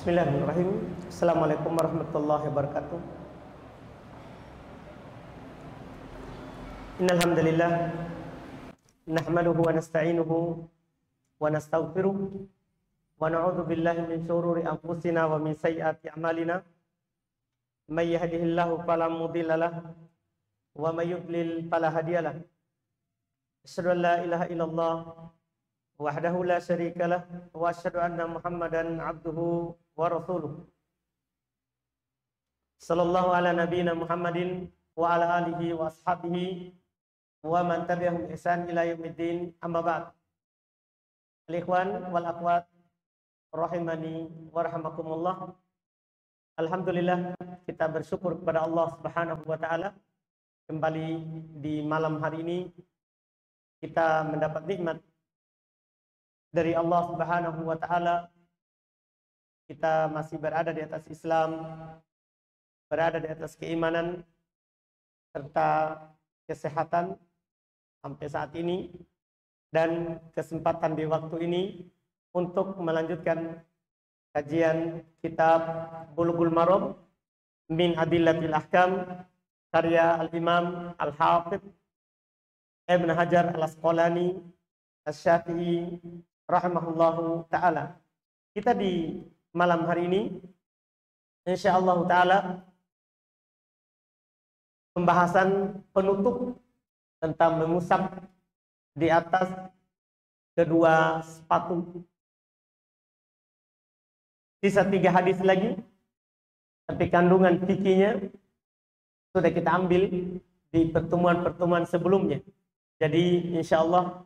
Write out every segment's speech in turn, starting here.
Bismillahirrahmanirrahim. Assalamualaikum warahmatullahi wabarakatuh. Innal hamdalillah nahmaduhu wa nasta'inuhu wa nastaghfiruh wa na'udzu billahi min shururi anfusina wa min sayyiati a'malina. May yahdihillahu fala mudilla lahu wa may yudlil fala hadiya lahu. Asyhadu an la ilaha illallah wahdahu la syarika lah wa asyhadu anna Muhammadan abduhu wa rasuluh. Sallallahu ala nabiyyina Muhammadin wa ala alihi wa ashabihi wa man tabi'ahum bi ihsan ila yaumiddin. Amma ba'd. Al-ikhwan wal akhwat rahimani wa rahimakumullah. Alhamdulillah, kita bersyukur kepada Allah Subhanahu wa taala, kembali di malam hari ini kita mendapat nikmat dari Allah Subhanahu wa taala. Kita masih berada di atas Islam, berada di atas keimanan serta kesehatan sampai saat ini, dan kesempatan di waktu ini untuk melanjutkan kajian kitab Bulughul Maram min Adillatil Ahkam karya Al-Imam Al-Hafidz Ibn Hajar Al-Asqalani Asy-Syafi'i rahimahullahu ta'ala. Kita di malam hari ini insyaallah ta'ala pembahasan penutup tentang mengusap di atas kedua sepatu. Sisa 3 hadis lagi, tapi kandungan fikihnya sudah kita ambil di pertemuan-pertemuan sebelumnya. Jadi insyaallah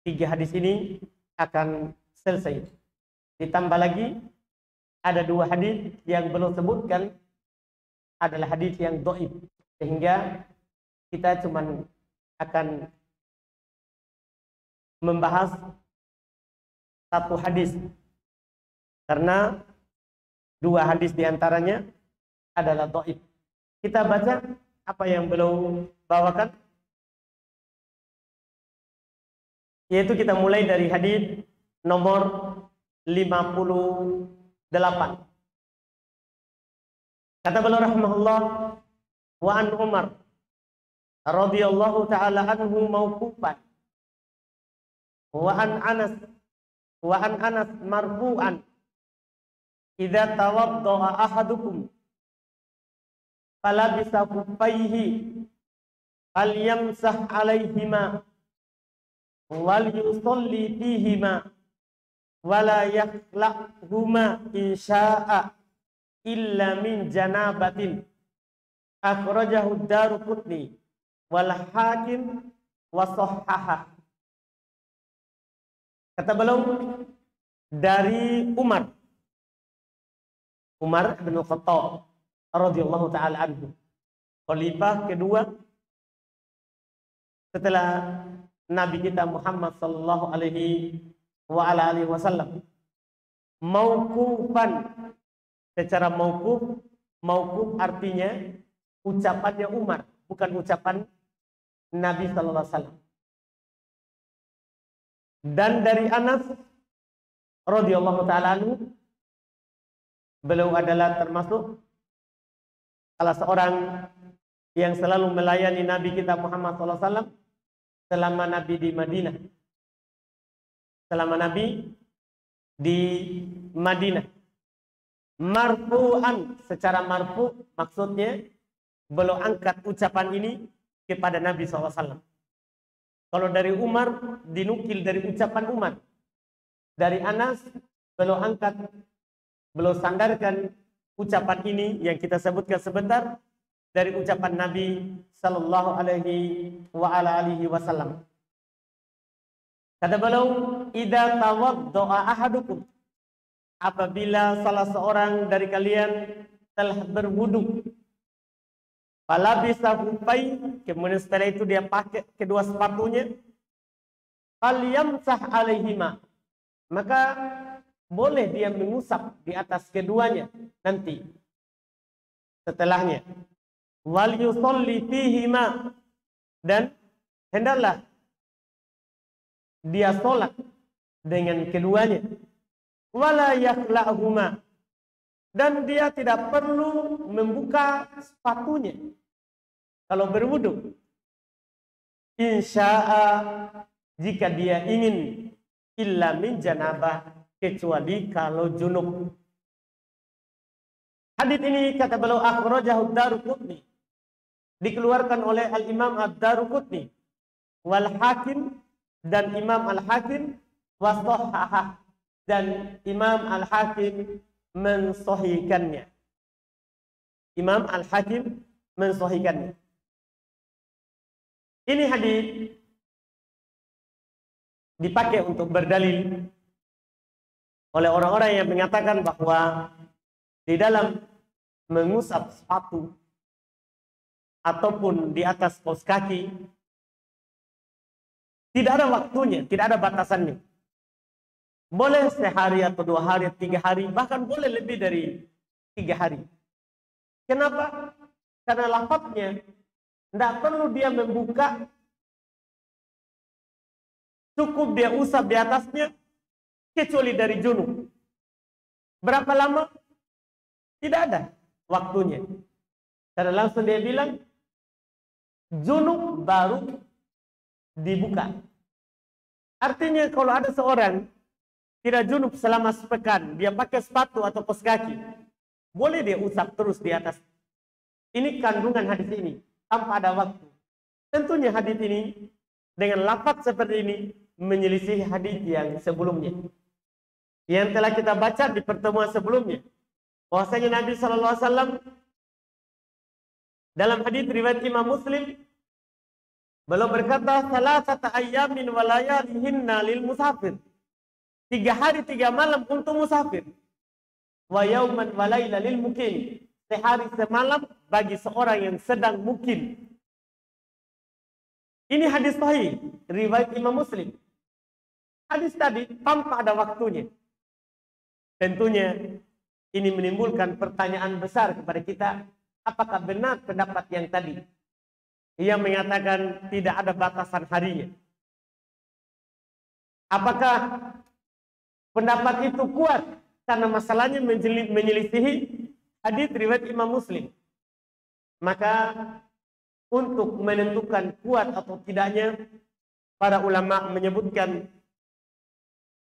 3 hadis ini akan selesai. Ditambah lagi ada 2 hadis yang belum sebutkan, adalah hadis yang dhaif, sehingga kita cuman akan membahas 1 hadis karena 2 hadis diantaranya adalah dhaif. Kita baca apa yang belum bawakan, yaitu kita mulai dari hadis nomor 58. Kata beliau rahimahullah, wa an Umar radhiyallahu ta'ala anhu mauqufan wa an Anas marfu'an idza tawadda'a ahadukum falabisa kuffaihi falyamsah 'alaihima wal yusalli fihima wala yakhlahuma insya'a illa min janabatin. Akhrajahu Daruqutni wal Hakim wa sahhaha. Kata beliau dari Umar bin Khattab radhiyallahu taala anhu, khalifah kedua setelah Nabi kita Muhammad sallallahu alaihi wa ala alihi wasallam, mauqufan, secara mauquf artinya ucapannya Umar, bukan ucapan Nabi sallallahu alaihi wasallam. Dan dari Anas radhiyallahu taala anhu, beliau adalah termasuk salah seorang yang selalu melayani Nabi kita Muhammad sallallahu alaihi wasallam selama Nabi di Madinah. Selama Nabi di Madinah. Marfu'an, secara marfu maksudnya beliau angkat ucapan ini kepada Nabi SAW. Kalau dari Umar dinukil dari ucapan Umar. Dari Anas beliau sandarkan ucapan ini yang kita sebutkan sebentar dari ucapan Nabi sallallahu alaihi wa ala alihi wasallam. Kata beliau, idza tawadda'a ahadukum, apabila salah seorang dari kalian telah berwudu, falabisa khufai, kemudian setelah itu dia pakai kedua sepatunya, falyamsah alaihima, maka boleh dia mengusap di atas keduanya nanti setelahnya. Wal yusalli fihima, dan hendaklah dia sholat dengan keduanya. Wala yakhla'huma, dan dia tidak perlu membuka sepatunya kalau berwudu. Insya'a, jika dia ingin, illa min janabah, kecuali kalau junub. Hadits ini kata beliau akhrajahu Ad-Daruqutni, dikeluarkan oleh Al-Imam Ad-Daruqutni wal Hakim, dan Imam Al-Hakim wasahhah, dan Imam Al-Hakim mensahihkannya. Imam Al-Hakim mensahihkannya. Ini hadis dipakai untuk berdalil oleh orang-orang yang mengatakan bahwa di dalam mengusap sepatu ataupun di atas kaos kaki tidak ada waktunya, tidak ada batasannya. Boleh sehari atau 2 hari, 3 hari, bahkan boleh lebih dari 3 hari. Kenapa? Karena lafadznya tidak perlu dia membuka, cukup dia usap di atasnya, kecuali dari junub. Berapa lama? Tidak ada waktunya. Karena langsung dia bilang, junub baru dibuka. Artinya kalau ada seorang tidak junub selama sepekan, dia pakai sepatu atau kaos kaki, boleh dia usap terus di atas. Ini kandungan hadis ini, tanpa ada waktu. Tentunya hadis ini dengan lafaz seperti ini menyelisih hadis yang sebelumnya, yang telah kita baca di pertemuan sebelumnya, bahwasanya Nabi SAW dalam hadis riwayat Imam Muslim, beliau berkata, salasata ayyamin wa layalihinna lil musafir. 3 hari 3 malam untuk musafir. Wa yauman wa laila lil mukim. Sehari semalam bagi seorang yang sedang mukim. Ini hadis sahih riwayat Imam Muslim. Hadis tadi tanpa ada waktunya. Tentunya ini menimbulkan pertanyaan besar kepada kita, apakah benar pendapat yang tadi yang mengatakan tidak ada batasan harinya? Apakah pendapat itu kuat karena masalahnya menyelisihi hadis riwayat Imam Muslim? Maka untuk menentukan kuat atau tidaknya, para ulama menyebutkan,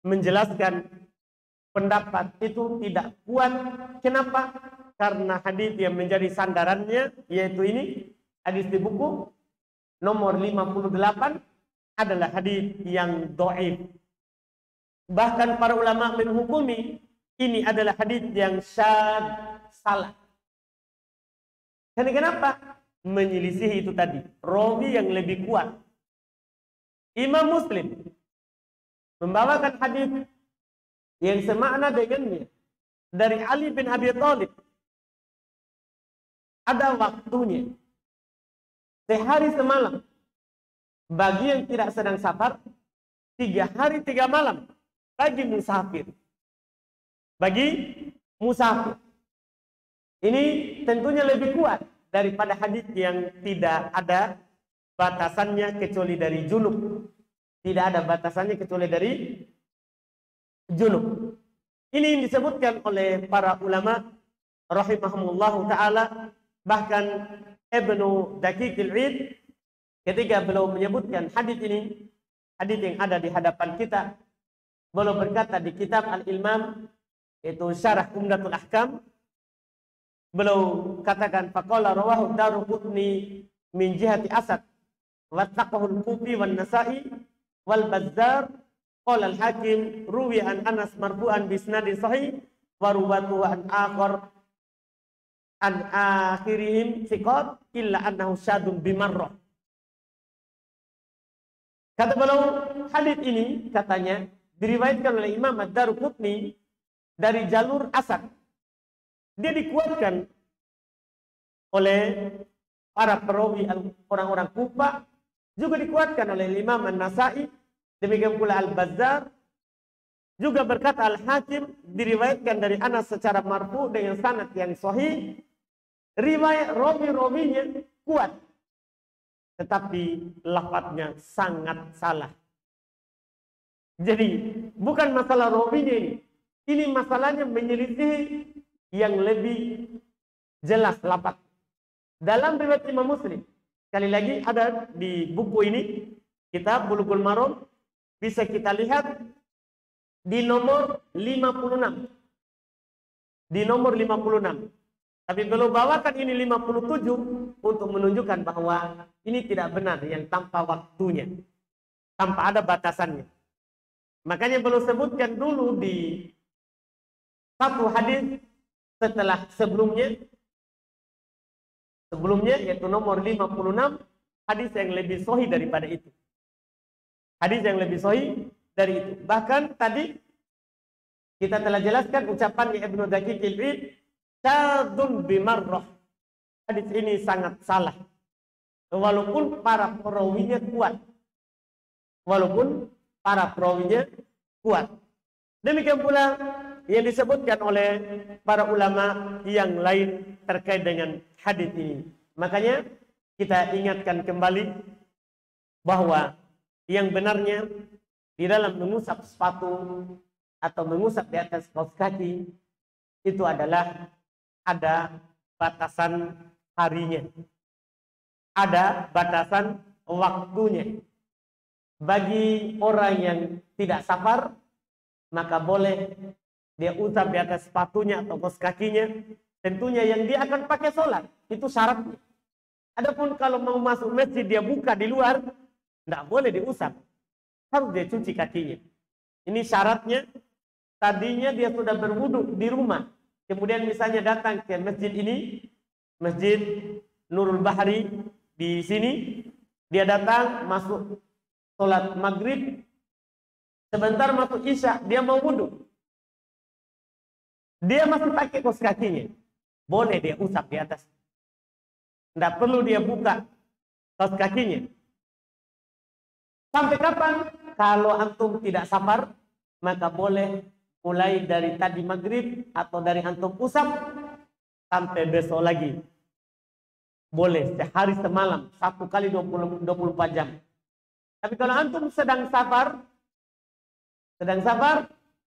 menjelaskan pendapat itu tidak kuat. Kenapa? Karena hadis yang menjadi sandarannya, yaitu ini hadis di buku nomor 58, adalah hadis yang dhaif. Bahkan para ulama menghukumi ini adalah hadis yang syadz, salah. Dan kenapa? Menyelisihi itu tadi, rawi yang lebih kuat. Imam Muslim membawakan hadis yang semakna dengannya dari Ali bin Abi Thalib. Ada waktunya, sehari semalam bagi yang tidak sedang safar, 3 hari 3 malam bagi musafir. Bagi musafir. Ini tentunya lebih kuat daripada hadis yang tidak ada batasannya kecuali dari junub. Tidak ada batasannya kecuali dari junub. Ini yang disebutkan oleh para ulama rahimahumullahu ta'ala. Bahkan Ibnu Daqiq al-Id ketika beliau menyebutkan hadis ini, hadis yang ada di hadapan kita, beliau berkata di kitab Al-Ilmam, itu Syarah Umdatul Ahkam, beliau katakan faqala rawahu Daruqutni min jihati Asad wa taqahul Kufi wan Nasa'i wal Bazzar qala al-Hakim ruwi an Anas marfu'an bi isnadin sahih wa ruwatu an akhar an akhirihim thiqat illa annahu syadun bimarrah. Kata beliau, hadis ini katanya diriwayatkan oleh Imam Ad-Daruqutni dari jalur Asad. Dia dikuatkan oleh para perawi orang-orang Kufa, juga dikuatkan oleh Imam An-Nasa'i, demikian pula Al-Bazzar. Juga berkata Al-Hakim diriwayatkan dari Anas secara marfu dengan sanad yang sahih. Riwayat rawi-rawinya kuat, tetapi lafadznya sangat salah. Jadi bukan masalah rawinya ini masalahnya menyelisih yang lebih jelas lapat. Dalam riwayat Imam Muslim, sekali lagi ada di buku ini, kitab Bulughul Maram, bisa kita lihat di nomor 56. Di nomor 56. Tapi beliau bawakan ini 57 untuk menunjukkan bahwa ini tidak benar yang tanpa waktunya, tanpa ada batasannya. Makanya beliau sebutkan dulu di satu hadis setelah sebelumnya yaitu nomor 56, hadis yang lebih sahih daripada itu. Hadis yang lebih sahih dari itu. Bahkan tadi kita telah jelaskan ucapannya Ibnu Daqiq al-Eid, syadun bimarrah. Hadis ini sangat salah. Walaupun para perawinya kuat. Demikian pula yang disebutkan oleh para ulama yang lain terkait dengan hadis ini. Makanya kita ingatkan kembali bahwa yang benarnya di dalam mengusap sepatu atau mengusap di atas kaos kaki itu adalah ada batasan harinya, ada batasan waktunya. Bagi orang yang tidak safar, maka boleh dia usap di atas sepatunya atau kaos kakinya. Tentunya yang dia akan pakai sholat, itu syaratnya. Adapun kalau mau masuk masjid dia buka di luar, tidak boleh diusap. Harus dia cuci kakinya. Ini syaratnya. Tadinya dia sudah berwudu di rumah. Kemudian misalnya datang ke masjid ini, Masjid Nurul Bahri di sini. Dia datang, masuk sholat maghrib. Sebentar masuk isya, dia mau wudu. Dia masih pakai kaos kakinya. Boleh dia usap di atas. Tidak perlu dia buka kaos kakinya. Sampai kapan? Kalau antum tidak safar, maka boleh mulai dari tadi maghrib atau dari antum usap sampai besok lagi. Boleh sehari semalam, 1 kali 24 jam. Tapi kalau antum sedang safar,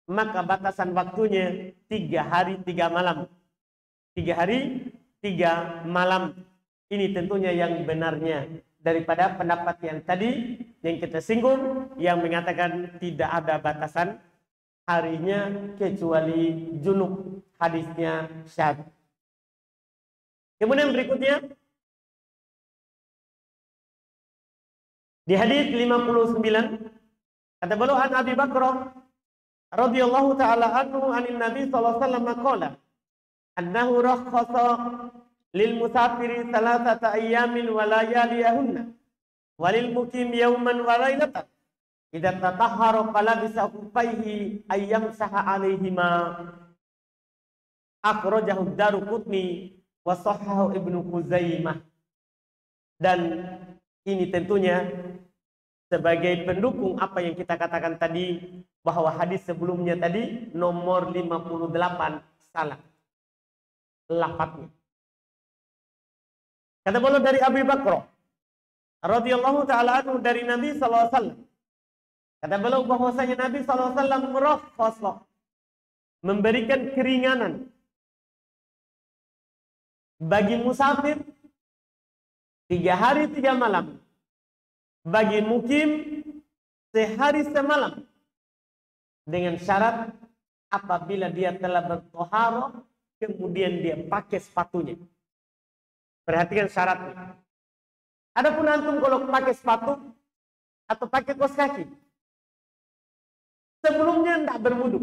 maka batasan waktunya 3 hari 3 malam. 3 hari 3 malam. Ini tentunya yang benarnya daripada pendapat yang tadi yang kita singgung, yang mengatakan tidak ada batasan harinya kecuali junub, hadisnya syad. Kemudian berikutnya di hadis 59 kata beliau, an Abi Bakrah radhiyallahu taala anhu anin Nabi sallallahu alaihi wasallam qala annahu rakhasa lil musafiri thalathata ayyamin wa layaliyahunna walil mukim yawman wa lailatan idza tatahhara fala bisa kufaihi ayyam saha alaihima akhrajahu Daruqutni wa sahahu Ibnu Khuzaimah. Dan ini tentunya sebagai pendukung apa yang kita katakan tadi, bahwa hadis sebelumnya tadi nomor 58 salah lafadznya. Kata beliau dari Abi Bakrah radhiyallahu taala anhu dari Nabi sallallahu alaihi wasallam. Kata beliau bahwasanya Nabi sallallahu alaihi wasallam merakhasa, memberikan keringanan bagi musafir 3 hari 3 malam, bagi mukim sehari semalam, dengan syarat apabila dia telah bertoharoh kemudian dia pakai sepatunya. Perhatikan syaratnya. Adapun antum kalau pakai sepatu atau pakai kaos kaki, sebelumnya tidak berwudu,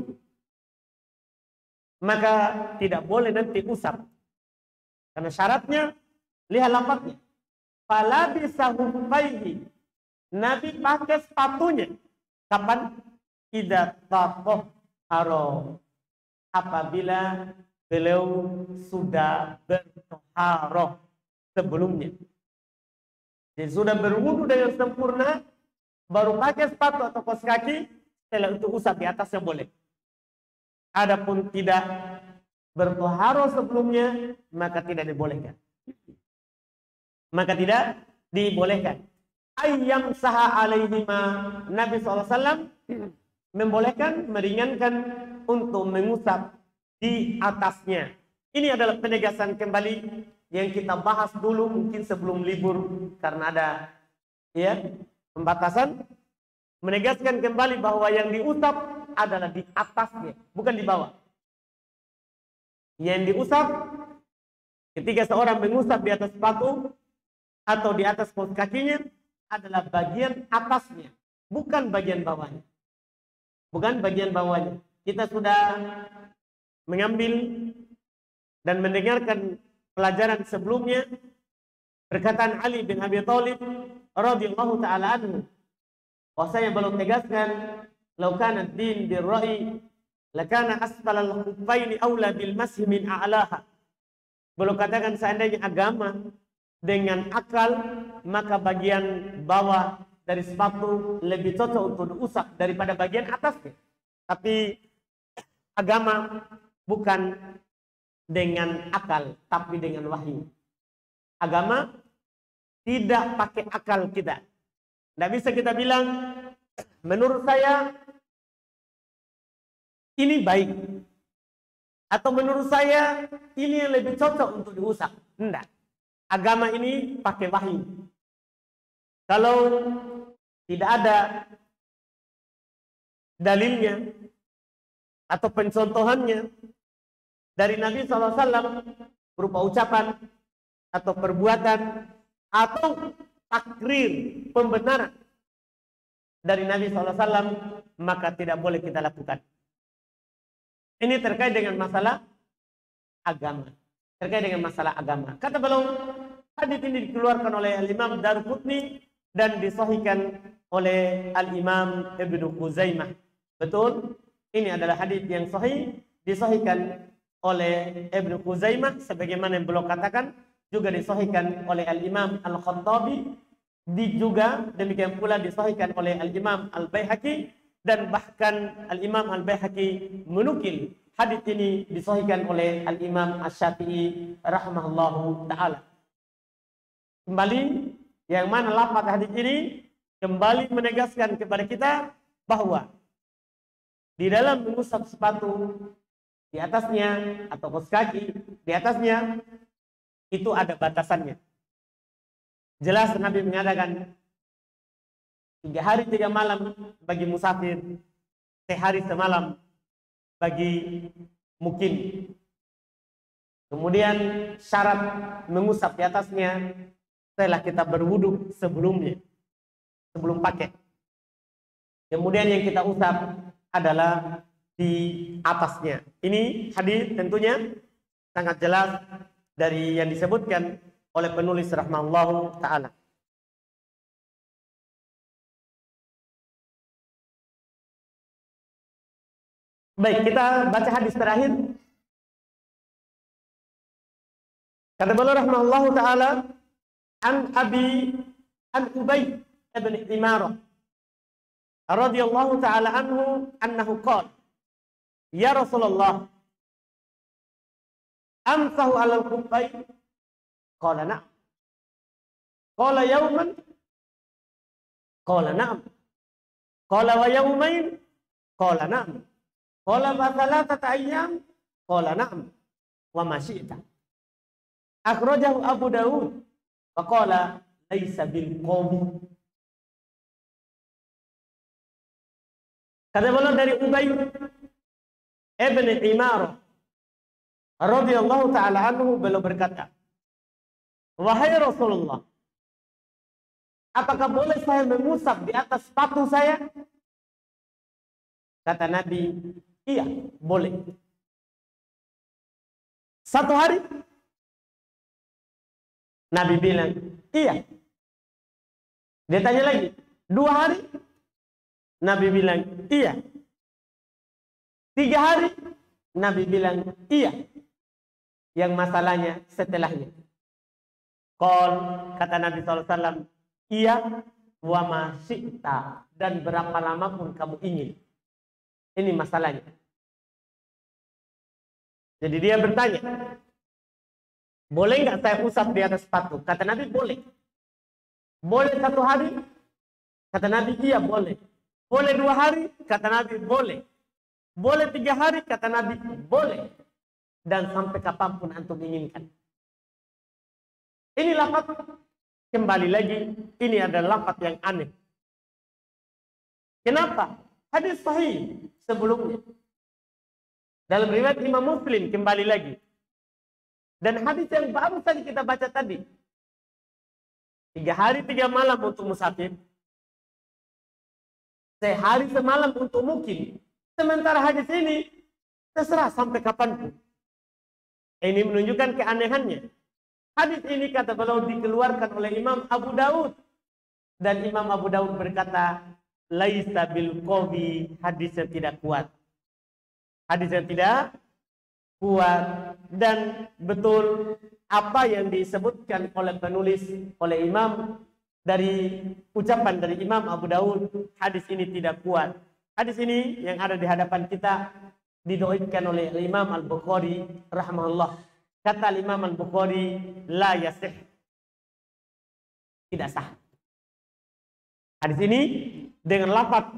maka tidak boleh nanti usap. Karena syaratnya, lihat lafadznya. Fala bisa hufaihi. Nabi pakai sepatunya. Kapan? Idza tatahhara. Apabila beliau sudah bertoharoh sebelumnya. Jadi sudah berwudu dengan sempurna, baru pakai sepatu atau kaos kaki, setelah itu usap di atasnya boleh. Adapun tidak bertoharoh sebelumnya, maka tidak dibolehkan. Ayyam saha alaihima. Nabi SAW membolehkan, meringankan untuk mengusap di atasnya. Ini adalah penegasan kembali yang kita bahas dulu mungkin sebelum libur karena ada ya pembatasan, menegaskan kembali bahwa yang diusap adalah di atasnya, bukan di bawah. Yang diusap ketika seorang mengusap di atas sepatu atau di atas kaos kakinya adalah bagian atasnya, bukan bagian bawahnya. Bukan bagian bawahnya. Kita sudah mengambil dan mendengarkan pelajaran sebelumnya perkataan Ali bin Abi Thalib radhiyallahu taala anhu. Bahwasanya belum tegaskan, "Lau kana ad-din bir-ra'i lakana asfal al-khuffaini aula bil mashi min a'laha." Belum katakan seandainya agama dengan akal, maka bagian bawah dari sepatu lebih cocok untuk diusap daripada bagian atasnya. Tapi agama bukan dengan akal, tapi dengan wahyu. Agama tidak pakai akal kita. Tidak bisa kita bilang, menurut saya ini baik. Atau menurut saya ini yang lebih cocok untuk diusap. Tidak. Agama ini pakai wahyu. Kalau tidak ada dalilnya atau pencontohannya dari Nabi SAW berupa ucapan atau perbuatan atau takrir pembenaran dari Nabi SAW, maka tidak boleh kita lakukan. Ini terkait dengan masalah agama. Terkait dengan masalah agama. Kata beliau, hadits ini dikeluarkan oleh Al-Imam Daruqutni dan disahihkan oleh Al-Imam Ibnu Khuzaimah. Betul, ini adalah hadits yang sahih, disahihkan oleh Ibnu Khuzaimah sebagaimana yang beliau katakan, juga disahihkan oleh Al-Imam Al-Khattabi, juga demikian pula disahihkan oleh Al-Imam Al-Baihaqi, dan bahkan Al-Imam Al-Baihaqi menukil hadits ini disahihkan oleh Al-Imam Asy-Syafi'i rahimahullahu taala. Kembali yang mana lafaz hadits ini kembali menegaskan kepada kita bahwa di dalam mengusap sepatu, di atasnya atau kaos kaki, di atasnya itu ada batasannya. Jelas Nabi mengatakan 3 hari 3 malam bagi musafir, sehari semalam bagi mukim. Kemudian syarat mengusap di atasnya setelah kita berwudu sebelumnya, sebelum pakai. Kemudian yang kita usap adalah di atasnya. Ini hadis tentunya sangat jelas dari yang disebutkan oleh penulis rahimahullahu taala. Baik, kita baca hadis terakhir. Kata beliau rahimahullahu taala, an Ubay ibn Imarah radhiyallahu taala anhu annahu qala, ya Rasulullah, amsahu 'alal khuffain? Qala na'am. Qala yawman? Qala na'am. Qala wa yawmain? Qala na'am. Qala fa thalathata ayyam? Qala na'am. Wa ma syi'ta. Akhrajahu Abu Dawud wa qala laisa bil qawmi. Kata beliau dari Ubay ibn Imarah radhiyallahu taala anhu, beliau berkata, wahai Rasulullah, apakah boleh saya mengusap di atas sepatu saya? Kata Nabi, iya, boleh. 1 hari? Nabi bilang, iya. Dia tanya lagi, 2 hari? Nabi bilang, iya. 3 hari? Nabi bilang, iya. Yang masalahnya setelahnya. Qol, kata Nabi SAW, iya, wa ma syi'ta, dan berapa lama pun kamu ingin. Ini masalahnya. Jadi dia bertanya, boleh nggak saya usap di atas sepatu? Kata Nabi, boleh. Boleh 1 hari? Kata Nabi, iya boleh. Boleh 2 hari? Kata Nabi, boleh. Boleh 3 hari? Kata Nabi, boleh. dan sampai kapanpun antum inginkan. Ini lafaz, kembali lagi, ini adalah lafaz yang aneh. Kenapa? Hadis sahih sebelumnya. Dalam riwayat Imam Muslim, kembali lagi. Dan hadis yang baru saja kita baca tadi. 3 hari 3 malam untuk musafir. Sehari semalam untuk mukim. Sementara hadis ini terserah sampai kapanpun. Ini menunjukkan keanehannya. Hadis ini kata beliau dikeluarkan oleh Imam Abu Daud. Dan Imam Abu Daud berkata, laisa bil qawi, hadisnya tidak kuat. Hadisnya tidak kuat. Dan betul apa yang disebutkan oleh penulis, oleh Imam, dari ucapan dari Imam Abu Daud, hadis ini tidak kuat. Hadis ini yang ada di hadapan kita didhaifkan oleh Imam Al-Bukhari rahimahullah. Kata Imam Al-Bukhari, la yasih, tidak sah. Hadis ini dengan lafaz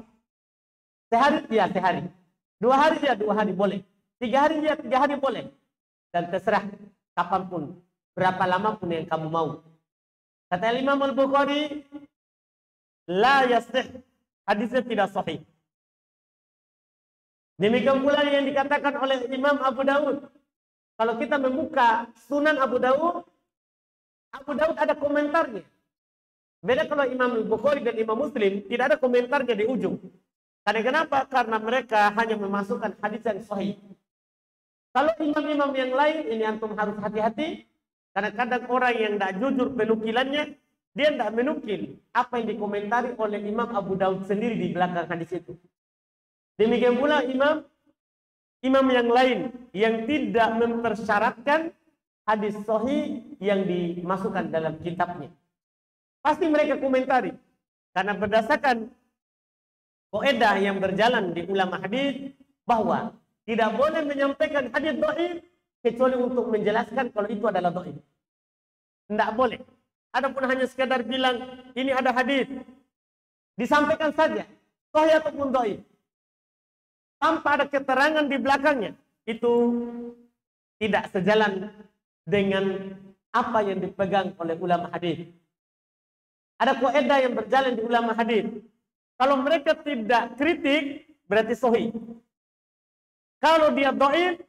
sehari ya sehari, 2 hari ya 2 hari boleh, 3 hari ya 3 hari boleh, dan terserah kapanpun, berapa lama pun yang kamu mau. Kata Imam Al-Bukhari, la yasih, hadisnya tidak sahih. Demikian pula yang dikatakan oleh Imam Abu Daud. Kalau kita membuka Sunan Abu Daud ada komentarnya. Beda kalau Imam Al-Bukhari dan Imam Muslim, tidak ada komentarnya di ujung. Karena kenapa? Karena mereka hanya memasukkan hadis yang sahih. Kalau imam-imam yang lain, ini antum harus hati-hati. Karena kadang orang yang tidak jujur penukilannya, dia tidak menukil apa yang dikomentari oleh Imam Abu Daud sendiri di belakang hadis itu. Demikian pula imam yang lain yang tidak mempersyaratkan hadis sahih yang dimasukkan dalam kitabnya. Pasti mereka komentari. Karena berdasarkan kaidah yang berjalan di ulama hadis bahwa tidak boleh menyampaikan hadis dhaif kecuali untuk menjelaskan kalau itu adalah dhaif. Tidak boleh. Adapun hanya sekadar bilang ini ada hadis, disampaikan saja sahih ataupun dhaif, tanpa ada keterangan di belakangnya, itu tidak sejalan dengan apa yang dipegang oleh ulama hadis. Ada kaidah yang berjalan di ulama hadis. Kalau mereka tidak kritik, berarti sahih. Kalau dia dhaif,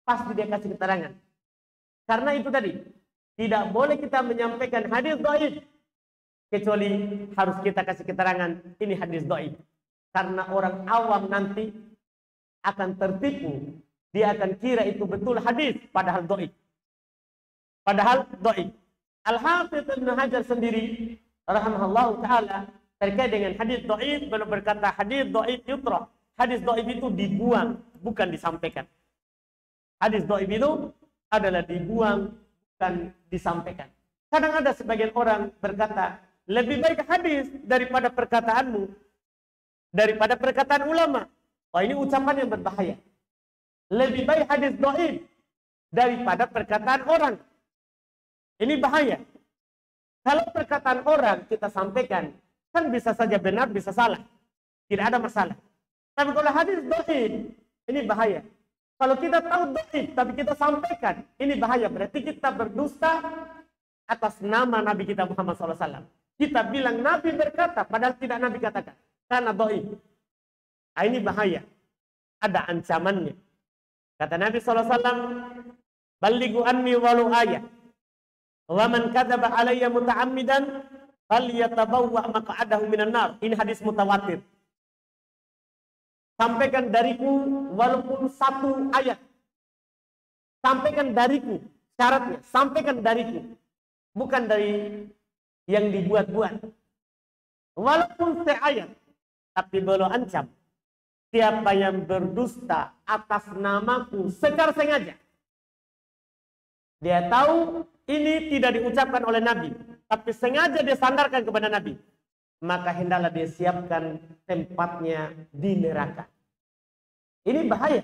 pasti dia kasih keterangan. Karena itu tadi, tidak boleh kita menyampaikan hadis dhaif kecuali harus kita kasih keterangan ini hadis dhaif. Karena orang awam nanti akan tertipu, dia akan kira itu betul hadis padahal dhaif. Padahal dhaif. Al-Hafidz Ibnu Hajar sendiri rahimahullahu taala terkait dengan hadis dhaif, beliau berkata hadis dhaif yutrah. Hadis dhaif itu dibuang, bukan disampaikan. Hadis dhaif itu adalah dibuang, bukan disampaikan. Kadang ada sebagian orang berkata, lebih baik hadis daripada perkataanmu, daripada perkataan ulama. Oh, ini ucapan yang berbahaya. Lebih baik hadis dhaif daripada perkataan orang. Ini bahaya. Kalau perkataan orang kita sampaikan, kan bisa saja benar, bisa salah. Tidak ada masalah. Tapi kalau hadis dhaif, ini bahaya. Kalau kita tahu dhaif, tapi kita sampaikan, ini bahaya. Berarti kita berdusta atas nama Nabi kita Muhammad SAW. Kita bilang Nabi berkata, padahal tidak Nabi katakan. Karena dhaif. Ini bahaya. Ada ancamannya. Kata Nabi SAW, balighu anni walau ayat. Wa man kadzaba alayya muta'ammidan falyatabawwa maq'adahu minan nar. Ini hadis mutawatir. Sampaikan dariku walaupun 1 ayat. Sampaikan dariku. Syaratnya, sampaikan dariku. Bukan dari yang dibuat-buat. Walaupun seayat. Tapi beliau ancam. Siapa yang berdusta atas namaku secara sengaja. Dia tahu ini tidak diucapkan oleh Nabi. Tapi sengaja dia sandarkan kepada Nabi. Maka hendaklah dia siapkan tempatnya di neraka. Ini bahaya.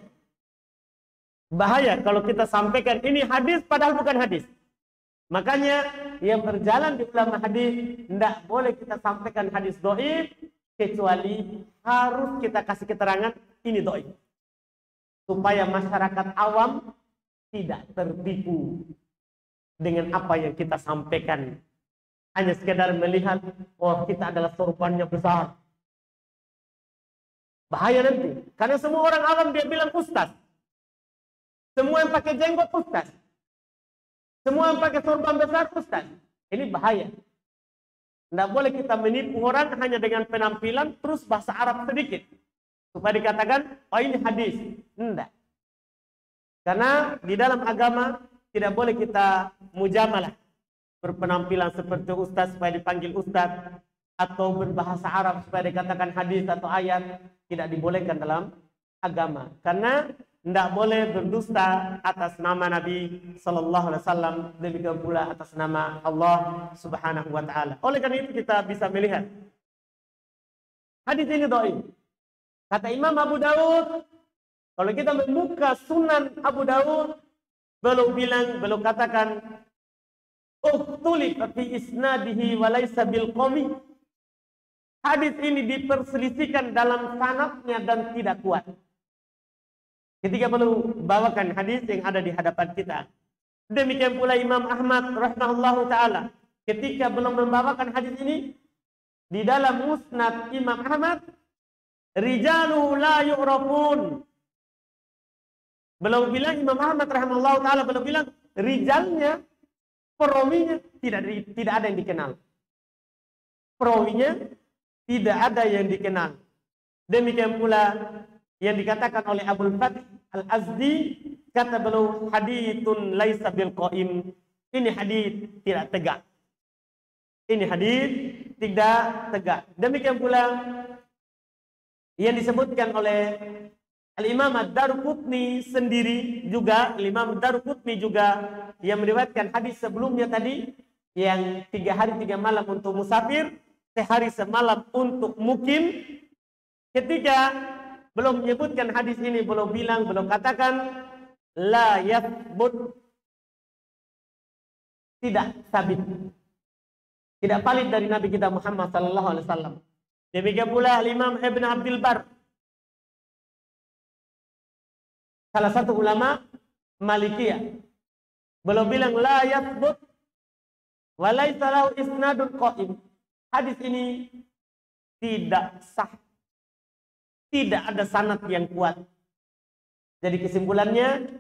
Bahaya kalau kita sampaikan ini hadis padahal bukan hadis. Makanya yang berjalan di ulama hadis, tidak boleh kita sampaikan hadis dhaif kecuali harus kita kasih keterangan ini dhaif. Supaya masyarakat awam tidak tertipu dengan apa yang kita sampaikan. Hanya sekedar melihat, oh kita adalah sorbannya besar. Bahaya nanti. Karena semua orang awam dia bilang ustaz. Semua yang pakai jenggot ustaz. Semua yang pakai sorban besar ustaz. Ini bahaya. Tidak boleh kita menipu orang hanya dengan penampilan terus bahasa Arab sedikit. Supaya dikatakan, oh ini hadis. Tidak. Karena di dalam agama tidak boleh kita mujamalah. Berpenampilan seperti ustaz supaya dipanggil ustaz. Atau berbahasa Arab supaya dikatakan hadis atau ayat. Tidak dibolehkan dalam agama. Karena tidak boleh berdusta atas nama Nabi Sallallahu Alaihi Wasallam, demikian pula atas nama Allah Subhanahu Wa Taala. Oleh karena itu kita bisa melihat hadis ini dhaif. Kata Imam Abu Dawud, kalau kita membuka Sunan Abu Dawud, beliau katakan, "Ukhtulif fi isnadihi wa laysa bil qawi." Hadis ini diperselisihkan dalam sanadnya dan tidak kuat. Ketika beliau bawakan hadis yang ada di hadapan kita. Demikian pula Imam Ahmad rahimahullahu taala, ketika beliau membawakan hadis ini di dalam Musnad Imam Ahmad, rijalu la yu'rafun. Beliau bilang, Imam Ahmad rahimahullahu taala beliau bilang, rijalnya, perawinya tidak ada yang dikenal. Perawinya tidak ada yang dikenal. Demikian pula yang dikatakan oleh Abdul Fath Al-Azdi, kata beliau, haditsun laisa bil qaim. Ini hadis tidak tegak. Ini hadis tidak tegak. Demikian pula yang disebutkan oleh Al-Imam Ad-Daruqutni sendiri juga, Al-Imam Ad-Daruqutni juga yang meriwayatkan hadis sebelumnya tadi, yang 3 hari 3 malam untuk musafir, sehari semalam untuk mukim. Ketika belum menyebutkan hadis ini, belum katakan la yathbut, tidak sabit, tidak valid dari Nabi kita Muhammad sallallahu alaihi wasallam. Demikian pula Imam Ibn Abdul Bar, salah satu ulama Malikiyah, belum bilang la yathbut wa laisa lahu isnadun qaim. Hadis ini tidak sah. Tidak ada sanad yang kuat. Jadi kesimpulannya,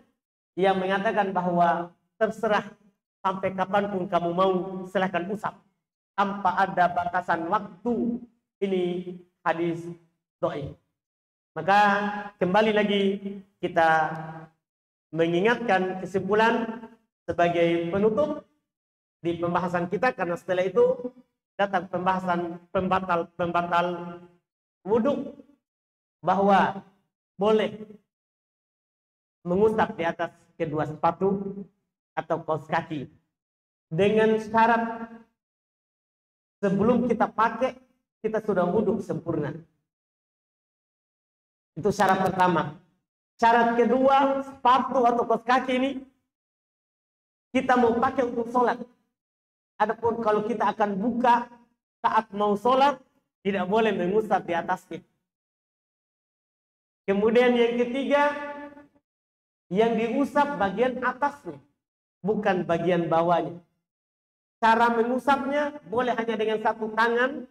yang mengatakan bahwa terserah sampai kapanpun kamu mau, silahkan usap. Tanpa ada batasan waktu. Ini hadis dhaif. Maka kembali lagi kita mengingatkan kesimpulan sebagai penutup di pembahasan kita, karena setelah itu datang pembahasan pembatal wudhu, bahwa boleh mengusap di atas kedua sepatu atau kaos kaki dengan syarat sebelum kita pakai kita sudah wudhu sempurna. Itu syarat pertama. Syarat kedua, sepatu atau kaos kaki ini kita mau pakai untuk sholat. Adapun kalau kita akan buka saat mau sholat, tidak boleh mengusap di atasnya. Kemudian yang ketiga, yang diusap bagian atasnya, bukan bagian bawahnya. Cara mengusapnya boleh hanya dengan satu tangan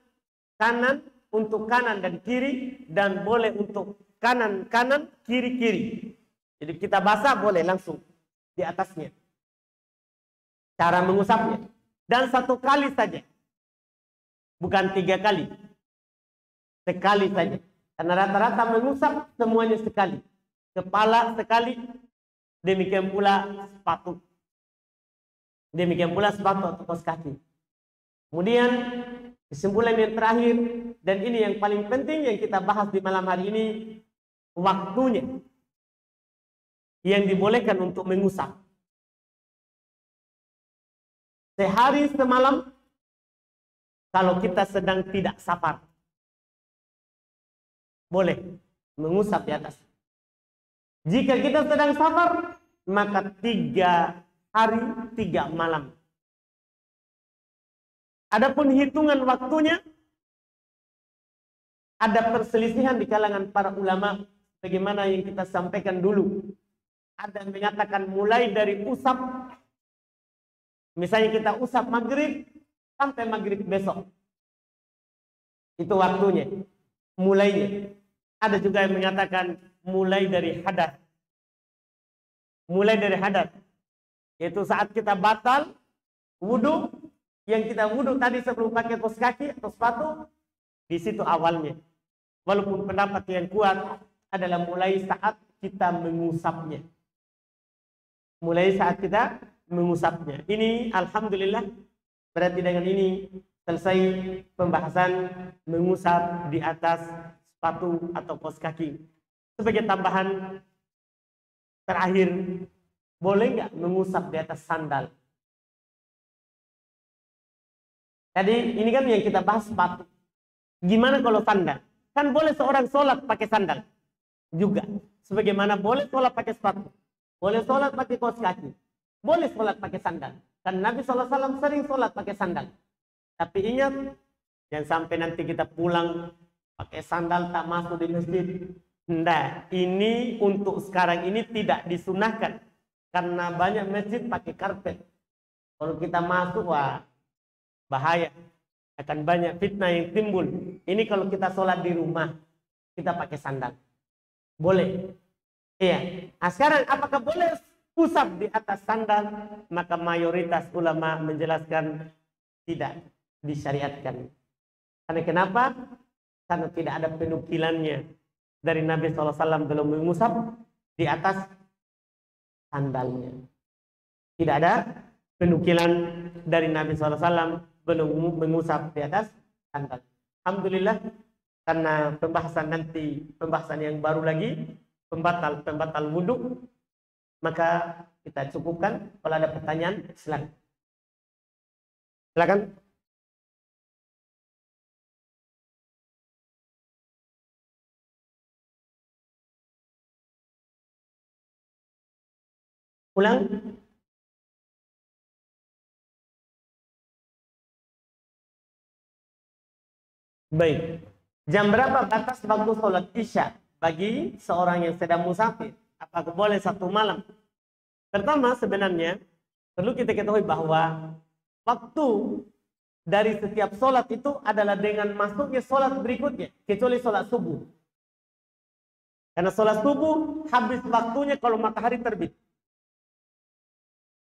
kanan untuk kanan dan kiri, dan boleh untuk kanan-kanan, kiri-kiri. Jadi kita basah boleh langsung di atasnya. Cara mengusapnya. Dan satu kali saja. Bukan 3 kali. Sekali saja. Karena rata-rata mengusap semuanya sekali. Kepala sekali. Demikian pula sepatu. Demikian pula sepatu atau kaos kaki. Kemudian kesimpulan yang terakhir, dan ini yang paling penting yang kita bahas di malam hari ini, waktunya yang dibolehkan untuk mengusap. Sehari semalam kalau kita sedang tidak safar, boleh mengusap di atas. Jika kita sedang safar, maka 3 hari 3 malam. Adapun hitungan waktunya, ada perselisihan di kalangan para ulama, bagaimana yang kita sampaikan dulu. Ada yang mengatakan mulai dari usap. Misalnya kita usap maghrib sampai maghrib besok. Itu waktunya. Mulainya. Ada juga yang mengatakan mulai dari hadas. Mulai dari hadas. Yaitu saat kita batal wudu, yang kita wudu tadi sebelum pakai kaos kaki atau sepatu, di situ awalnya. Walaupun pendapat yang kuat adalah mulai saat kita mengusapnya. Mulai saat kita mengusapnya. Ini alhamdulillah berarti dengan ini selesai pembahasan mengusap di atas sepatu atau kaos kaki. Sebagai tambahan terakhir, boleh nggak mengusap di atas sandal? Jadi ini kan yang kita bahas sepatu. Gimana kalau sandal? Kan boleh seorang sholat pakai sandal juga. Sebagaimana boleh sholat pakai sepatu. Boleh sholat pakai kaos kaki. Boleh sholat pakai sandal. Kan Nabi SAW sering sholat pakai sandal. Tapi ingat, jangan sampai nanti kita pulang pakai sandal tak masuk di masjid. Nah, ini untuk sekarang ini tidak disunahkan. Karena banyak masjid pakai karpet. Kalau kita masuk, wah bahaya. Akan banyak fitnah yang timbul. Ini kalau kita sholat di rumah, kita pakai sandal. Boleh. Iya. Nah, sekarang apakah boleh usap di atas sandal? Maka mayoritas ulama menjelaskan tidak disyariatkan. Karena kenapa? Karena tidak ada penukilannya dari Nabi SAW dalam mengusap di atas sandalnya. Tidak ada penukilan dari Nabi SAW belum mengusap di atas sandal. Alhamdulillah, karena pembahasan yang baru lagi, pembatal wudhu, maka kita cukupkan. Kalau ada pertanyaan, silakan. Silakan. Ulang. Baik. Jam berapa batas waktu sholat isya bagi seorang yang sedang musafir? Apakah boleh satu malam? Pertama, sebenarnya perlu kita ketahui bahwa waktu dari setiap sholat itu adalah dengan masuknya sholat berikutnya, kecuali sholat subuh. Karena sholat subuh habis waktunya kalau matahari terbit.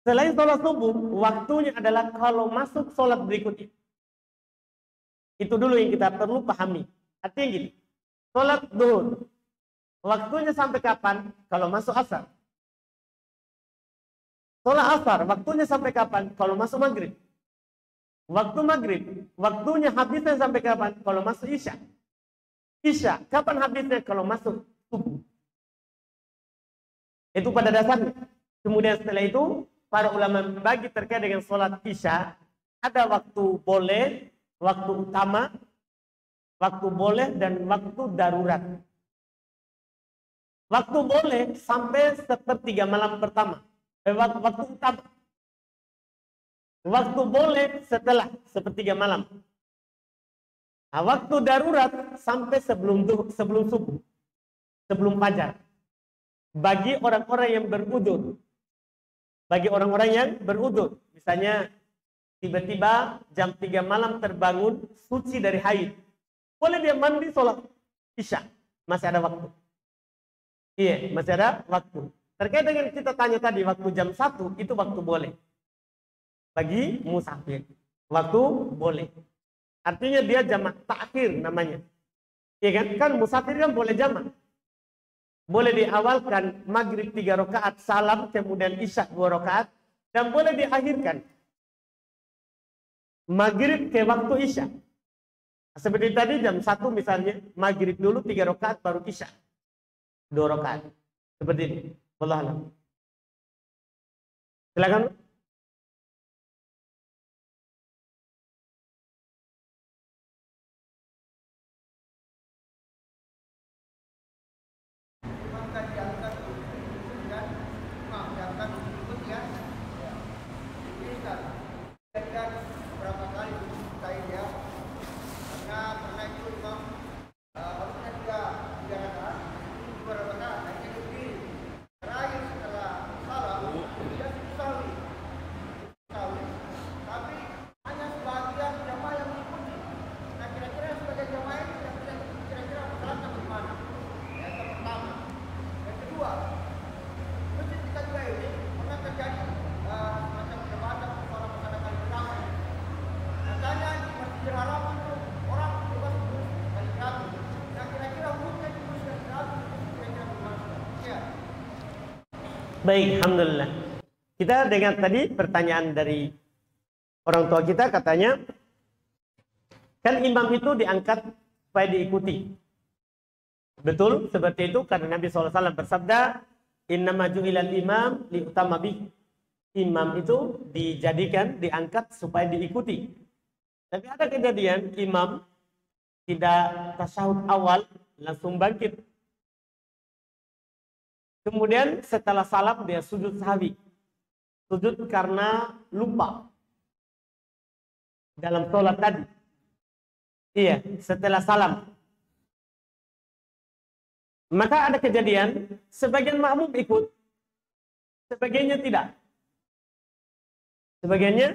Selain sholat subuh, waktunya adalah kalau masuk sholat berikutnya. Itu dulu yang kita perlu pahami. Artinya gini, sholat duhur, waktunya sampai kapan? Kalau masuk asar. Sholat asar, waktunya sampai kapan? Kalau masuk maghrib. Waktu maghrib, waktunya habisnya sampai kapan? Kalau masuk isya. Isya, kapan habisnya? Kalau masuk subuh. Itu pada dasarnya. Kemudian setelah itu, para ulama membagi terkait dengan sholat isya. Ada waktu boleh, waktu utama, waktu boleh, dan waktu darurat. Waktu boleh sampai sepertiga malam pertama. Waktu utama. Waktu boleh setelah sepertiga malam. Nah, waktu darurat sampai sebelum subuh. Sebelum fajar. Bagi orang-orang yang berudzur. Bagi orang-orang yang berudzur. Misalnya, tiba-tiba jam 3 malam terbangun, suci dari haid. Boleh dia mandi sholat isya. Masih ada waktu. Iya, masih ada waktu. Terkait dengan kita tanya tadi, waktu jam 1, itu waktu boleh. Bagi musafir. Waktu boleh. Artinya dia jamak takhir namanya. Iya kan? Kan musafir kan boleh jamak. Boleh diawalkan maghrib 3 rakaat, salam, kemudian isya 2 rakaat. Dan boleh diakhirkan maghrib ke waktu isya. Seperti tadi jam 1 misalnya, maghrib dulu 3 rakaat baru isya 2 rakaat. Seperti ini. Wallahu a'lam. Silakan. Baik, alhamdulillah. Kita dengar tadi pertanyaan dari orang tua kita, katanya kan imam itu diangkat supaya diikuti. Betul seperti itu karena Nabi SAW bersabda, innama ju'ilal imam liutama bih. Imam itu dijadikan, diangkat supaya diikuti. Tapi ada kejadian imam tidak tasyahud awal langsung bangkit. Kemudian setelah salam dia sujud sahwi. Sujud karena lupa dalam sholat tadi. Iya, setelah salam. Maka ada kejadian, sebagian makmum ikut, sebagiannya tidak. Sebagiannya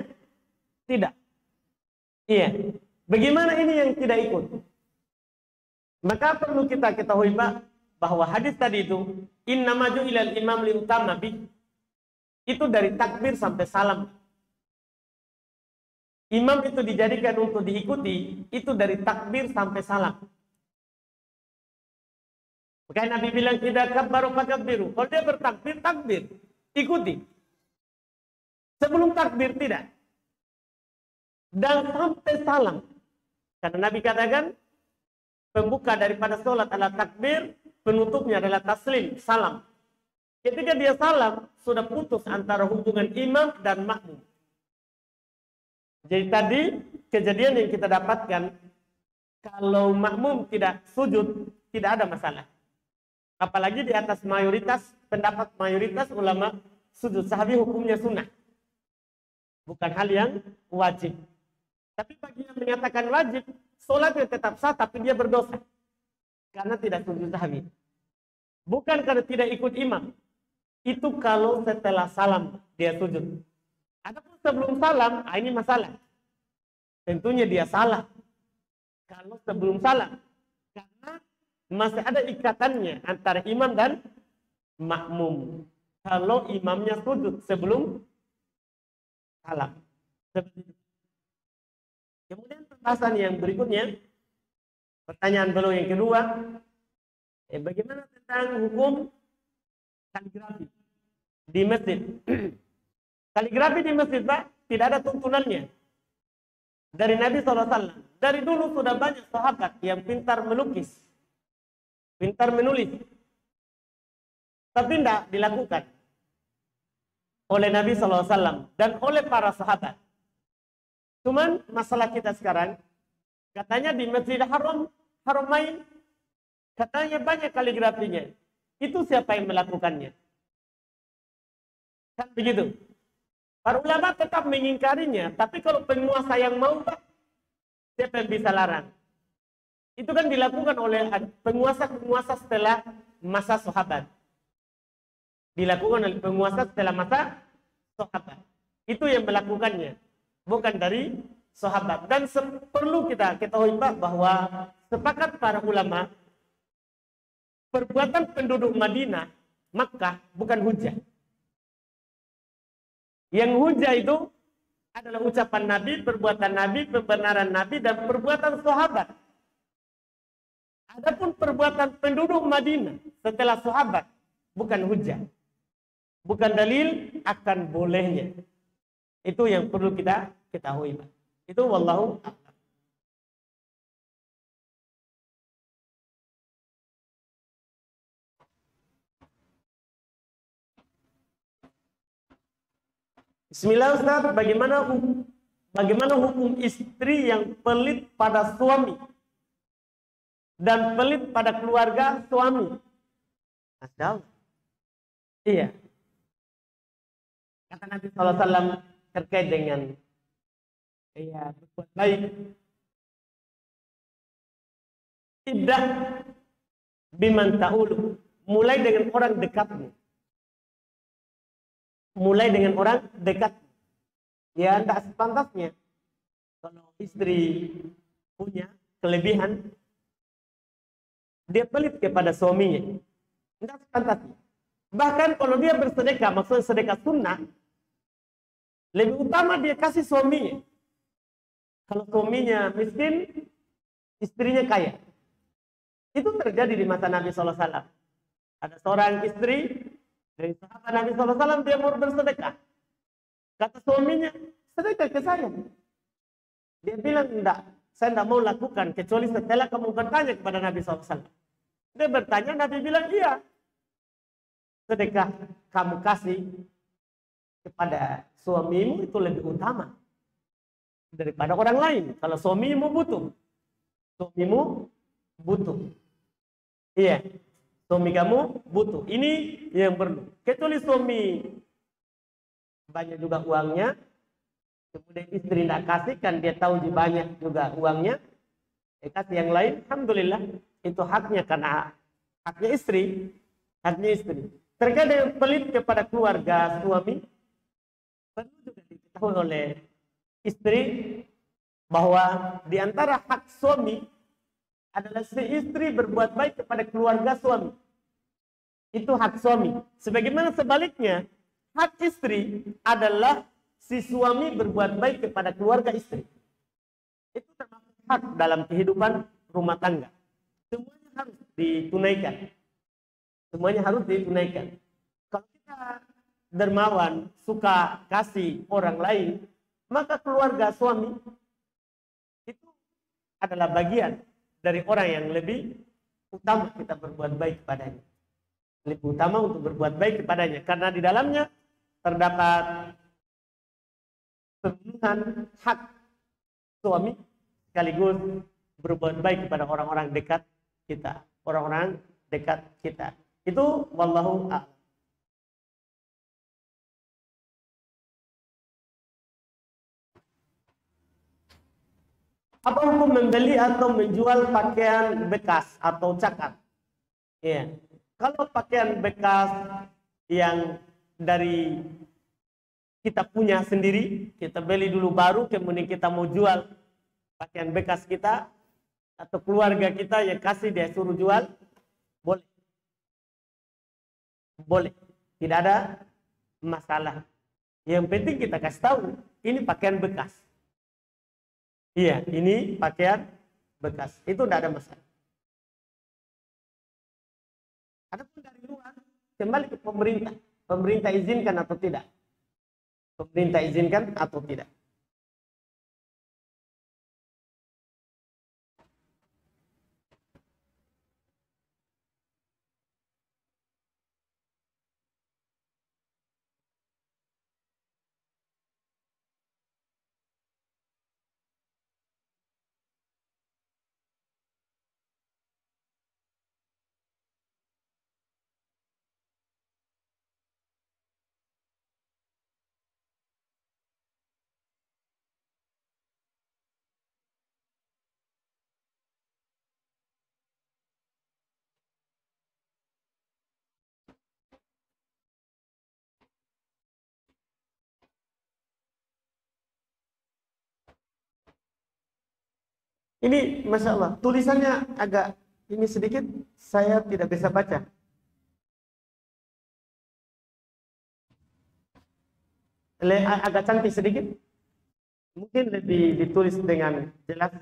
tidak. Iya. Bagaimana ini yang tidak ikut? Maka perlu kita ketahui, Pak, bahwa hadis tadi itu, innama ju'ilal imam liutama bih, itu dari takbir sampai salam. Imam itu dijadikan untuk diikuti, itu dari takbir sampai salam. Makanya Nabi bilang, tidak kabbaru fakabbiru. Kalau dia bertakbir, takbir. Ikuti. Sebelum takbir, tidak. Dan sampai salam. Karena Nabi katakan, pembuka daripada sholat adalah takbir, penutupnya adalah taslim, salam. Ketika dia salam, sudah putus antara hubungan imam dan makmum. Jadi tadi, kejadian yang kita dapatkan, kalau makmum tidak sujud, tidak ada masalah. Apalagi di atas mayoritas, pendapat mayoritas ulama, sujud sahwi hukumnya sunnah. Bukan hal yang wajib. Tapi bagi yang menyatakan wajib, sholatnya tetap sah, tapi dia berdosa. Karena tidak sujud sahwi. Bukan karena tidak ikut imam. Itu kalau setelah salam dia sujud. Adapun sebelum salam, ini masalah. Tentunya dia salah. Kalau sebelum salam. Karena masih ada ikatannya antara imam dan makmum. Kalau imamnya sujud sebelum salam. Kemudian pembahasan yang berikutnya, pertanyaan beliau yang kedua, bagaimana tentang hukum kaligrafi di masjid? Kaligrafi di masjid, Pak, tidak ada tuntunannya dari Nabi SAW. Dari dulu sudah banyak sahabat yang pintar melukis, pintar menulis, tapi tidak dilakukan oleh Nabi SAW dan oleh para sahabat. Cuman masalah kita sekarang, katanya di Masjidil Haram, Haramain, katanya banyak kaligrafinya. Itu siapa yang melakukannya? Kan begitu. Para ulama tetap mengingkarinya, tapi kalau penguasa yang mau, siapa yang bisa larang? Itu kan dilakukan oleh penguasa-penguasa setelah masa sahabat. Dilakukan oleh penguasa setelah masa sahabat. Itu yang melakukannya, bukan dari sahabat. Dan perlu kita ketahui, Pak, bahwa sepakat para ulama, perbuatan penduduk Madinah, Makkah, bukan hujah. Yang hujah itu adalah ucapan Nabi, perbuatan Nabi, pembenaran Nabi, dan perbuatan sahabat. Adapun perbuatan penduduk Madinah setelah sahabat, bukan hujah. Bukan dalil akan bolehnya. Itu yang perlu kita ketahui, Pak. Itu wallahu a'lam. Bismillah, Ustaz, bagaimana hukum istri yang pelit pada suami dan pelit pada keluarga suami? Asal. Iya. Kata Nabi SAW terkait dengan berbuat baik. Ibdah biman ta'ulu. Mulai dengan orang dekatmu. Mulai dengan orang dekat. Ya, tidak sepantasnya. Kalau istri punya kelebihan, dia pelit kepada suaminya. Tidak sepantasnya. Bahkan kalau dia bersedekah, maksudnya sedekah sunnah, lebih utama dia kasih suaminya. Kalau suaminya miskin, istrinya kaya. Itu terjadi di masa Nabi SAW. Ada seorang istri, Dari sahabat Nabi SAW dia mau bersedekah. Kata suaminya, sedekah ke saya. Dia bilang, enggak, saya enggak mau lakukan kecuali setelah kamu bertanya kepada Nabi SAW. Dia bertanya, Nabi bilang, iya. Sedekah kamu kasih kepada suamimu itu lebih utama daripada orang lain. Kalau suamimu butuh. Suamimu butuh. Iya. Suami kamu butuh. Ini yang perlu. Kecuali suami banyak juga uangnya, kemudian istri tidak kasihkan, dia tahu di banyak juga uangnya, kasih yang lain, alhamdulillah, itu haknya karena haknya istri, haknya istri. Terkadang yang pelit kepada keluarga suami, perlu juga diketahui oleh istri bahwa di antara hak suami adalah si istri berbuat baik kepada keluarga suami. Itu hak suami. Sebagaimana sebaliknya, hak istri adalah si suami berbuat baik kepada keluarga istri. Itu termasuk hak dalam kehidupan rumah tangga. Semuanya harus ditunaikan. Semuanya harus ditunaikan. Kalau kita dermawan, suka kasih orang lain, maka keluarga suami itu adalah bagian dari orang yang lebih utama kita berbuat baik kepadanya. Lebih utama untuk berbuat baik kepadanya. Karena di dalamnya terdapat pemenuhan hak suami sekaligus berbuat baik kepada orang-orang dekat kita. Orang-orang dekat kita. Itu wallahu a'lam. Apa hukum membeli atau menjual pakaian bekas atau cacat? Iya. Kalau pakaian bekas yang dari kita punya sendiri, kita beli dulu baru, kemudian kita mau jual pakaian bekas kita, atau keluarga kita yang kasih dia suruh jual, boleh. Boleh. Tidak ada masalah. Yang penting kita kasih tahu, ini pakaian bekas. Iya, ini pakaian bekas. Itu tidak ada masalah. Adapun dari luar, kembali ke pemerintah. Pemerintah izinkan atau tidak? Pemerintah izinkan atau tidak? Ini Masya Allah, tulisannya agak ini sedikit, saya tidak bisa baca. Agak cantik sedikit. Mungkin lebih ditulis dengan jelas.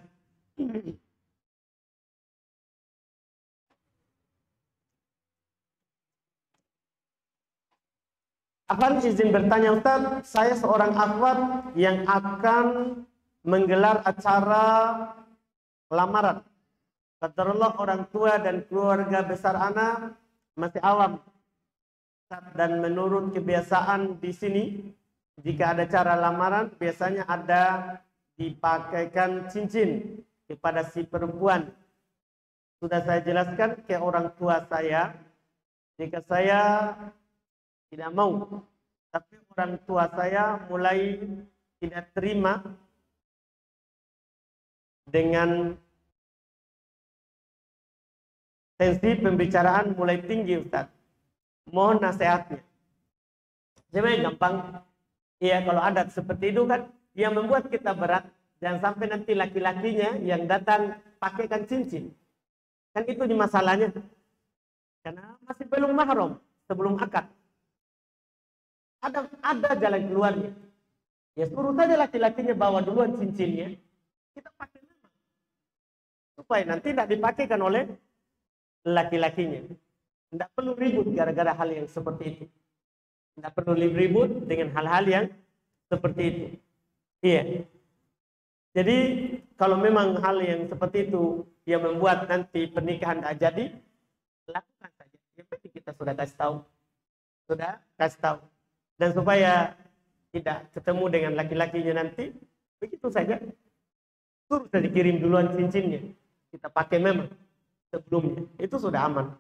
Afan izin bertanya Ustaz, saya seorang akhwat yang akan menggelar acara lamaran. Qadarullah orang tua dan keluarga besar anak masih awam. Dan menurut kebiasaan di sini, jika ada cara lamaran, biasanya ada dipakaikan cincin kepada si perempuan. Sudah saya jelaskan ke orang tua saya, jika saya tidak mau, tapi orang tua saya mulai tidak terima dengan tensi pembicaraan mulai tinggi Ustaz. Mohon nasihatnya. Sebenarnya gampang. Iya, kalau adat seperti itu kan yang membuat kita berat. Jangan sampai nanti laki-lakinya yang datang pakaikan cincin. Kan itu masalahnya. Karena masih belum mahram sebelum akad. Ada jalan keluarnya. Ya suruh saja laki-lakinya bawa duluan cincinnya. Kita pakai nama. Supaya nanti tidak dipakaikan oleh laki-lakinya. Tidak perlu ribut gara-gara hal yang seperti itu. Tidak perlu ribut dengan hal-hal yang seperti itu. Iya. Jadi kalau memang hal yang seperti itu yang membuat nanti pernikahan tidak jadi, lakukan saja. Yang penting kita sudah kasih tahu. Sudah kasih tahu. Dan supaya tidak ketemu dengan laki-lakinya nanti, begitu saja. Suruh sudah dikirim duluan cincinnya. Kita pakai memang sebelumnya. Itu sudah aman.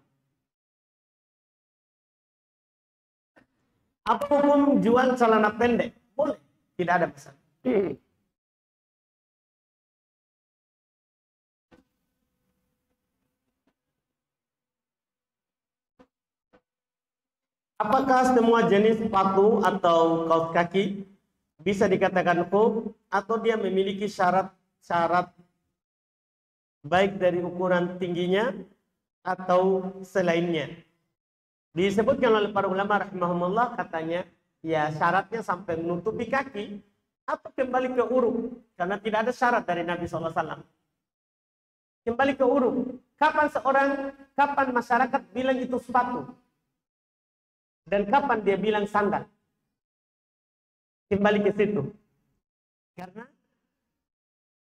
Apa hukum jual celana pendek? Boleh. Tidak ada masalah. Apakah semua jenis sepatu atau kaos kaki bisa dikatakan hukum atau dia memiliki syarat-syarat baik dari ukuran tingginya atau selainnya? Disebutkan oleh para ulama rahimahumullah, katanya ya syaratnya sampai menutupi kaki atau kembali ke uruk, karena tidak ada syarat dari Nabi SAW. Kembali ke uruk. Kapan masyarakat bilang itu sepatu? Dan kapan dia bilang sandal? Kembali ke situ. Karena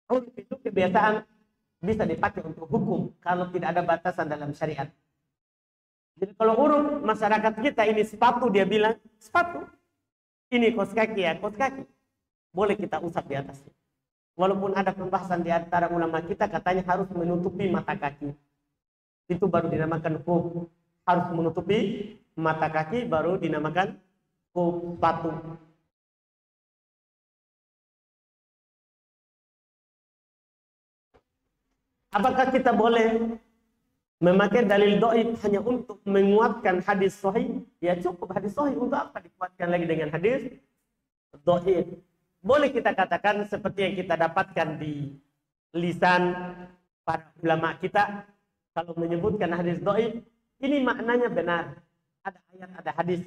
urut itu kebiasaan bisa dipakai untuk hukum kalau tidak ada batasan dalam syariat. Jadi kalau urut masyarakat kita ini sepatu, dia bilang sepatu. Ini kaos kaki ya, kaos kaki. Boleh kita usap di atasnya. Walaupun ada pembahasan di antara ulama kita katanya harus menutupi mata kaki. Itu baru dinamakan hukum. Harus menutupi mata kaki baru dinamakan sepatu. Apakah kita boleh memakai dalil dhaif hanya untuk menguatkan hadis sahih? Ya cukup hadis sahih, untuk apa dikuatkan lagi dengan hadis dhaif? Boleh kita katakan seperti yang kita dapatkan di lisan para ulama kita, kalau menyebutkan hadis dhaif, ini maknanya benar. Ada ayat, ada hadis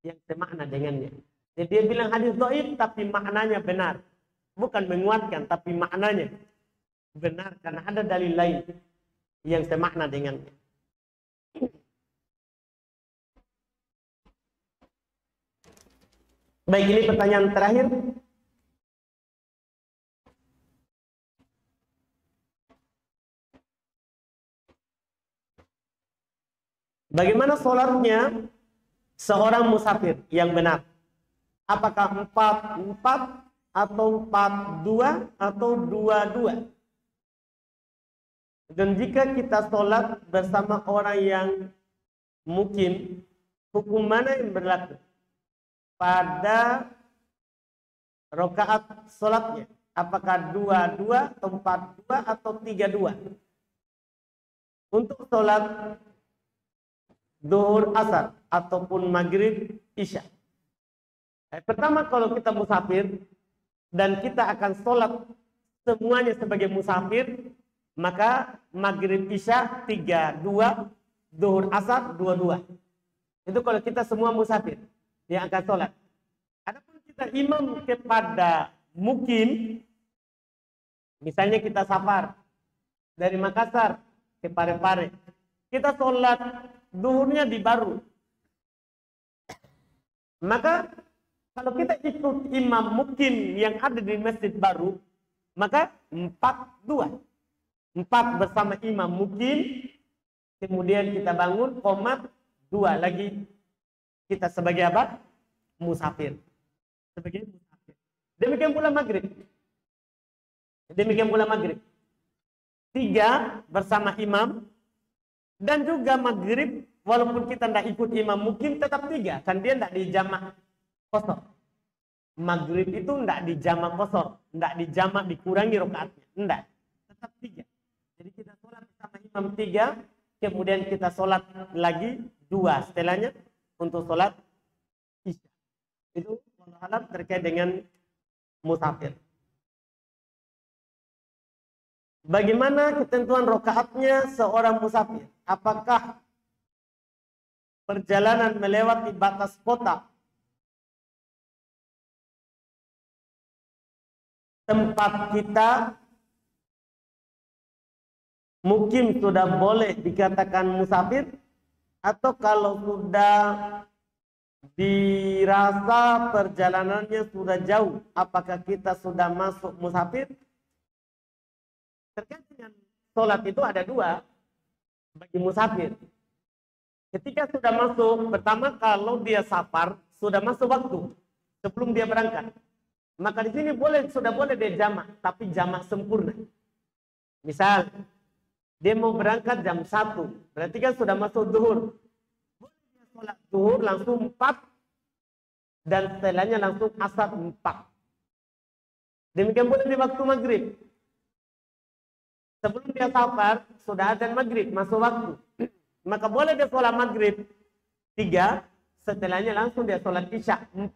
yang semakna dengannya. Jadi dia bilang hadis dhaif tapi maknanya benar. Bukan menguatkan tapi maknanya benar karena ada dalil lain yang semakna dengannya. Baik, ini pertanyaan terakhir. Bagaimana sholatnya seorang musafir yang benar? Apakah 4-4 atau 4-2 atau 2-2? Dan jika kita sholat bersama orang yang mungkin, hukum mana yang berlaku pada rakaat sholatnya? Apakah 2-2 atau 4-2 atau 3-2? Untuk sholat Zuhur, asar, ataupun maghrib, isya. Pertama, kalau kita musafir dan kita akan sholat semuanya sebagai musafir, maka maghrib, isya 3-2, zuhur, asar 2-2. Itu kalau kita semua musafir yang akan sholat. Adapun kita imam kepada mukim, misalnya kita safar dari Makassar ke Parepare, kita sholat zuhurnya di Baru. Maka kalau kita ikut imam mukim yang ada di Masjid Baru, maka 4-2. 4 bersama imam mukim, kemudian kita bangun, qomat, 2 lagi kita sebagai apa? Musafir. Sebagai musafir. Demikian pula maghrib. Demikian pula maghrib. 3 bersama imam. Dan juga maghrib, walaupun kita tidak ikut imam mungkin tetap 3. Kan dia tidak dijamak kosor. Maghrib itu tidak dijamak kosor. Tidak dijamak dikurangi rakaatnya. Tidak. Tetap 3. Jadi kita sholat bersama imam 3. Kemudian kita sholat lagi 2. Setelahnya untuk sholat isya. Itu wallahu terkait dengan musafir. Bagaimana ketentuan rakaatnya seorang musafir? Apakah perjalanan melewati batas kota tempat kita mungkin sudah boleh dikatakan musafir, atau kalau sudah dirasa perjalanannya sudah jauh, apakah kita sudah masuk musafir? Terkait dengan sholat itu ada dua bagi musafir. Ketika sudah masuk, pertama kalau dia safar, sudah masuk waktu sebelum dia berangkat. Maka di sini sudah boleh dia jamak, tapi jamak sempurna. Misal, dia mau berangkat jam 1, berarti kan sudah masuk zuhur. Boleh dia sholat zuhur langsung 4, dan setelahnya langsung asar 4. Demikian pula di waktu maghrib. Sebelum dia safar, sudah adzan maghrib, masuk waktu. Maka boleh dia sholat maghrib 3, setelahnya langsung dia sholat isya 4.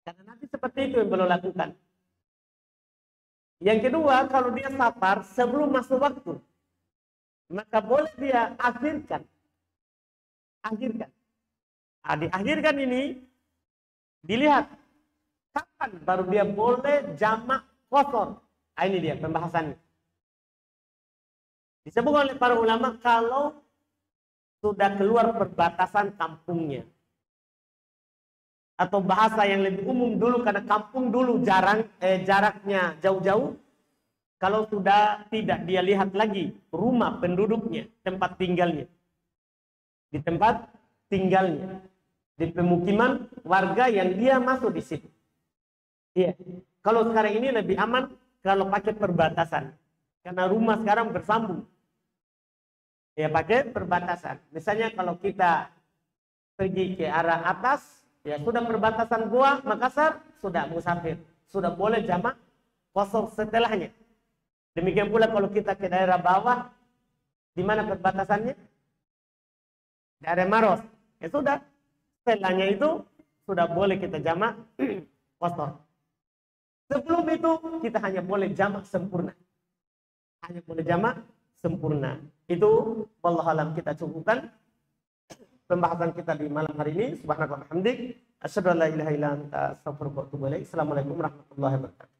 Karena nanti seperti itu yang beliau lakukan. Yang kedua, kalau dia safar sebelum masuk waktu, maka boleh dia akhirkan. Diakhirkan ini, dilihat kapan baru dia boleh jamak qasar. Ini dia pembahasannya. Disebut oleh para ulama kalau sudah keluar perbatasan kampungnya. Atau bahasa yang lebih umum dulu, karena kampung dulu jaraknya jauh-jauh. Kalau sudah tidak dia lihat lagi rumah penduduknya, tempat tinggalnya. Di tempat tinggalnya. Di pemukiman warga yang dia masuk di situ. Iya. Kalau sekarang ini lebih aman kalau pakai perbatasan. Karena rumah sekarang bersambung. Ya pakai perbatasan. Misalnya kalau kita pergi ke arah atas, ya sudah perbatasan Goa, Makassar, sudah musafir. Sudah boleh jamak qasar setelahnya. Demikian pula kalau kita ke daerah bawah, di mana perbatasannya? Daerah Maros. Ya sudah, setelahnya itu sudah boleh kita jamak qasar. Sebelum itu kita hanya boleh jamak sempurna. Hanya boleh jamak sempurna. Itu wallahu alam, kita cukupkan pembahasan kita di malam hari ini. Subhanallah wa bihamdik, asyhadu an la ilaha illa anta, astaghfiruka wa atubu ilaik. Assalamualaikum warahmatullahi wabarakatuh.